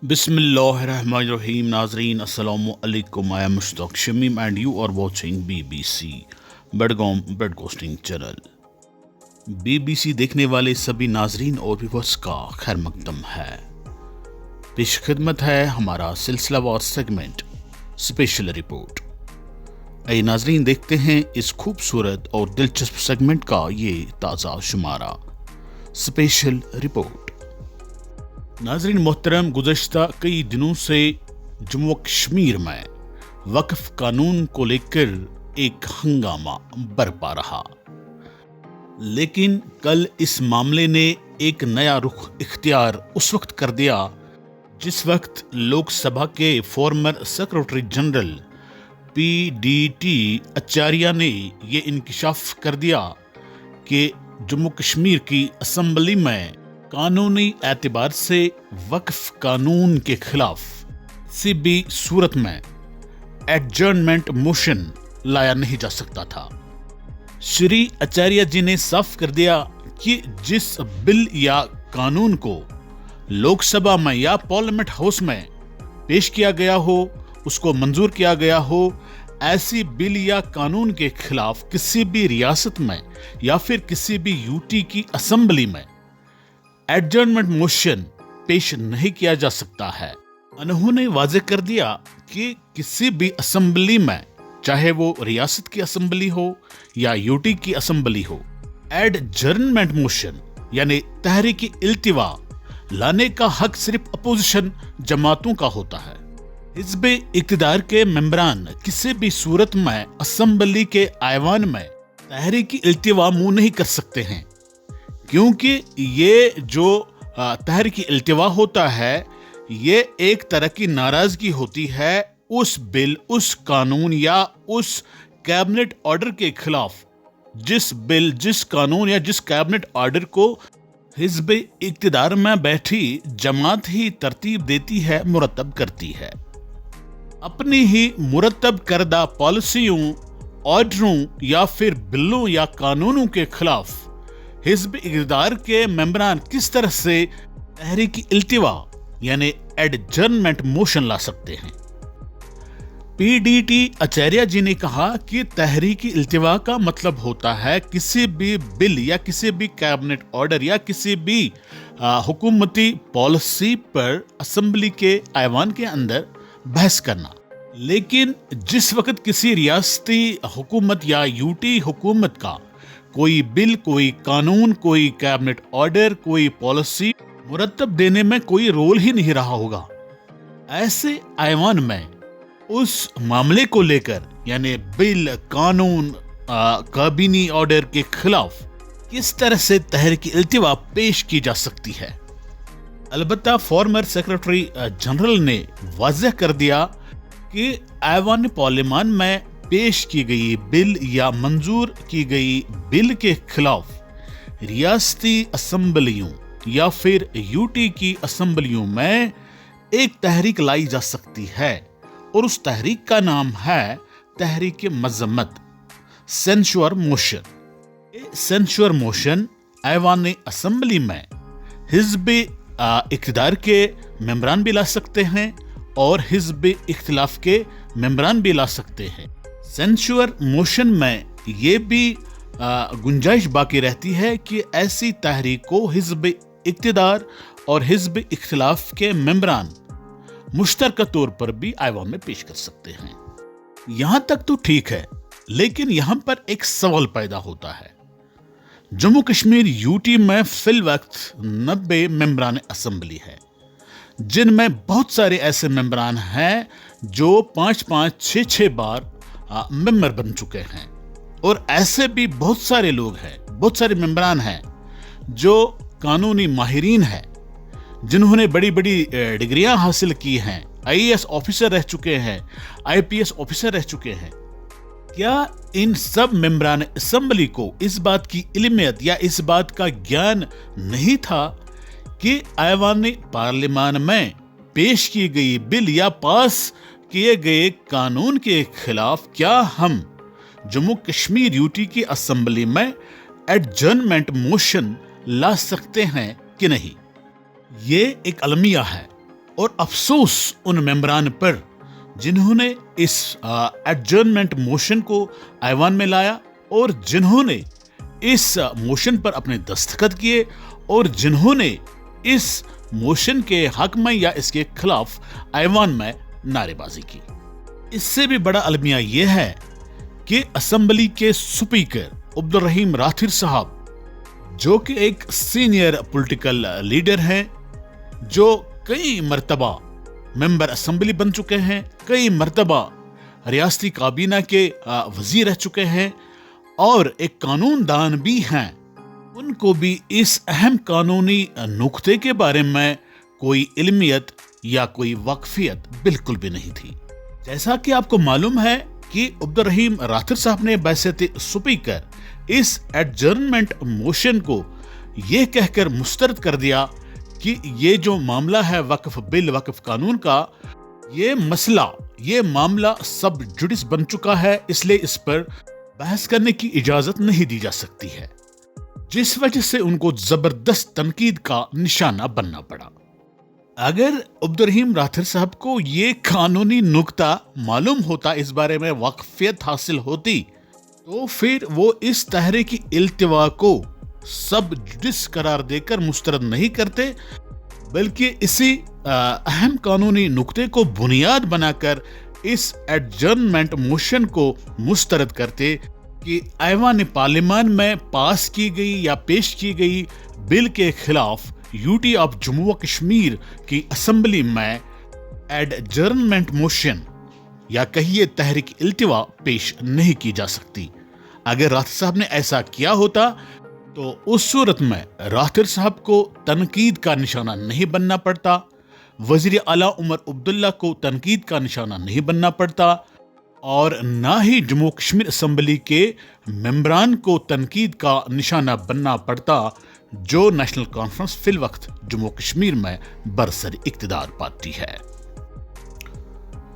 बिस्मिल्लाहिर्रहमानिर्रहीम। नाजरीन अस्सलामु अलैकुम। I am Mushtaq Shamim and you are watching BBC बेडगॉम ब्रॉडकास्टिंग चैनल। BBC देखने वाले सभी नाजरीन और व्यूअर्स का खैर मकदम है। पेश खिदमत है हमारा सिलसिलावार सेगमेंट स्पेशल रिपोर्ट। आइए नाजरीन देखते हैं इस खूबसूरत और दिलचस्प सेगमेंट का ये ताज़ा शुमारा स्पेशल रिपोर्ट। नाजरीन मोहतरम, गुज़श्ता कई दिनों से जम्मू कश्मीर में वक्फ कानून को लेकर एक हंगामा बरपा रहा, लेकिन कल इस मामले ने एक नया रुख इख्तियार उस वक्त कर दिया जिस वक्त लोकसभा के फॉर्मर सेक्रेटरी जनरल PDT आचार्य ने ये इंकिशाफ कर दिया कि जम्मू कश्मीर की असम्बली में कानूनी एतबार से वक्फ कानून के खिलाफ किसी भी सूरत में एडजर्नमेंट मोशन लाया नहीं जा सकता था। श्री आचार्य जी ने साफ कर दिया कि जिस बिल या कानून को लोकसभा में या पार्लियामेंट हाउस में पेश किया गया हो, उसको मंजूर किया गया हो, ऐसी बिल या कानून के खिलाफ किसी भी रियासत में या फिर किसी भी यूटी की असेंबली में एडजर्नमेंट मोशन पेश नहीं किया जा सकता है। उन्होंने वाज़ेह कर दिया कि किसी भी असेंबली में, चाहे वो रियासत की असेंबली हो या यूटी की असेंबली हो, एडजर्नमेंट मोशन यानी तहरीकी इल्तिवा लाने का हक सिर्फ अपोजिशन जमातों का होता है। हिज़्ब इक़्तिदार के मेंबरान किसी भी सूरत में असेंबली के ऐवान में तहरीकी इल्तिवा मुंह नहीं कर सकते हैं, क्योंकि ये जो तहरीकी इल्तिवा होता है ये एक तरह की नाराजगी होती है उस बिल, उस कानून या उस कैबिनेट ऑर्डर के खिलाफ जिस बिल, जिस कानून या जिस कैबिनेट ऑर्डर को हिज़्ब इक़्तिदार में बैठी जमात ही तरतीब देती है, मुरतब करती है। अपनी ही मुरतब करदा पॉलिसियों, ऑर्डरों या फिर बिलों या कानूनों के खिलाफ हिज़्ब इक़्तिदार के मेंबरान किस तरह से तहरीकी इल्तिवा यानी एडजर्नमेंट मोशन ला सकते हैं। PDT आचार्य जी ने कहा कि तहरीकी इल्तिवा का मतलब होता है किसी भी बिल या किसी भी कैबिनेट ऑर्डर या किसी भी हुकूमती पॉलिसी पर असेंबली के ऐवान के अंदर बहस करना। लेकिन जिस वक्त किसी रियासती हुकूमत या यूटी हुकूमत का कोई बिल, कोई कानून, कोई कैबिनेट ऑर्डर, कोई पॉलिसी मुरतब देने में कोई रोल ही नहीं रहा होगा, ऐसे ऐवान में उस मामले को लेकर यानी बिल, कानून, काबीनी ऑर्डर के खिलाफ किस तरह से तहरीकी इल्तिवा पेश की जा सकती है। अलबत्ता फॉर्मर सेक्रेटरी जनरल ने वाज़ेह कर दिया कि ऐवान पार्लियामान में पेश की गई बिल या मंजूर की गई बिल के खिलाफ रियासती असेंबलियों या फिर यूटी की असेंबलियों में एक तहरीक लाई जा सकती है और उस तहरीक का नाम है तहरीक मज़म्मत, सेंशुअर मोशन। सेंशुअर मोशन ऐवान असेंबली में हिज़्ब इक़्तिदार के मेंबरान भी ला सकते हैं और हिज़्ब इख्तिलाफ के मेंबरान भी ला सकते हैं। सेंशुअर मोशन में ये भी गुंजाइश बाकी रहती है कि ऐसी तहरीक को हिज़्ब इक़्तिदार और हिज़्ब इख्तिलाफ के मेंबरान मुश्तरका तौर पर भी ऐवान में पेश कर सकते हैं। यहां तक तो ठीक है, लेकिन यहां पर एक सवाल पैदा होता है। जम्मू कश्मीर यूटी में फिल वक्त 90 मेंबरान असेंबली है, जिनमें बहुत सारे ऐसे मेंबरान हैं जो 5-5, 6-6 बार मेंबर बन चुके हैं, और ऐसे भी बहुत सारे लोग हैं, बहुत सारे मेंबरान हैं जो कानूनी माहिरीन हैं, जिन्होंने बड़ी बड़ी डिग्रियां हासिल की हैं, IAS ऑफिसर रह चुके हैं, IPS ऑफिसर रह चुके हैं। क्या इन सब मेंबरान असेंबली को इस बात की इल्मियत या इस बात का ज्ञान नहीं था कि ऐवान पार्लियामान में पेश की गई बिल या पास किए गए कानून के खिलाफ क्या हम जम्मू कश्मीर यूटी की असेंबली में एडजर्नमेंट मोशन ला सकते हैं कि नहीं? ये एक अलमिया है और अफसोस उन मेंबरान पर जिन्होंने इस एडजर्नमेंट मोशन को ऐवान में लाया और जिन्होंने इस मोशन पर अपने दस्तखत किए और जिन्होंने इस मोशन के हक में या इसके खिलाफ ऐवान में नारेबाजी की। इससे भी बड़ा अलमिया यह है कि असेंबली के स्पीकर अब्दुल रहीम राथिर साहब, जो कि एक सीनियर पॉलिटिकल लीडर हैं, जो कई मर्तबा मेंबर असेंबली बन चुके हैं, कई मर्तबा रियासती काबीना के वजीर रह चुके हैं और एक कानूनदान भी हैं, उनको भी इस अहम कानूनी नुक्ते के बारे में कोई इल्मियत या कोई वाकफियत बिल्कुल भी नहीं थी। जैसा कि आपको मालूम है कि अब्दुल रहीम राथिर साहब ने बैसत स्पीकर इस एडजर्नमेंट मोशन को यह कहकर मुस्तरद कर दिया कि ये जो मामला है वक्फ बिल, वक्फ कानून का, ये मामला सब जुडिस बन चुका है, इसलिए इस पर बहस करने की इजाजत नहीं दी जा सकती है, जिस वजह से उनको जबरदस्त तनकीद का निशाना बनना पड़ा। अगर अब्दुल रहीम राथिर साहब को ये कानूनी नुक्ता मालूम होता, इस बारे में वाकफियत हासिल होती, तो फिर वो इस तहरीकी इल्तिवा को सब जुडिस करार देकर मुस्तरद नहीं करते, बल्कि इसी अहम कानूनी नुक्ते को बुनियाद बनाकर इस एडजर्नमेंट मोशन को मुस्तरद करते कि ऐवान पार्लियामान में पास की गई या पेश की गई बिल के खिलाफ यूटी ऑफ जम्मू व कश्मीर की असेंबली में एडजर्नमेंट मोशन या कहिए तहरीक इल्तिवा पेश नहीं की जा सकती। अगर राथिर साहब ने ऐसा किया होता तो उस सूरत में राथिर साहब को तनकीद का निशाना नहीं बनना पड़ता, वजीर आला उमर अब्दुल्ला को तनकीद का निशाना नहीं बनना पड़ता और ना ही जम्मू कश्मीर असेंबली के मेंबरान को तनकीद का निशाना बनना पड़ता, जो नेशनल कॉन्फ्रेंस फिल वक्त जम्मू कश्मीर में बरसर इक्तिदार पाती है।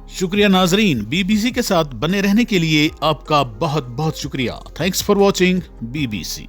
शुक्रिया नाजरीन, बीबीसी के साथ बने रहने के लिए आपका बहुत बहुत शुक्रिया। Thanks for watching BBC.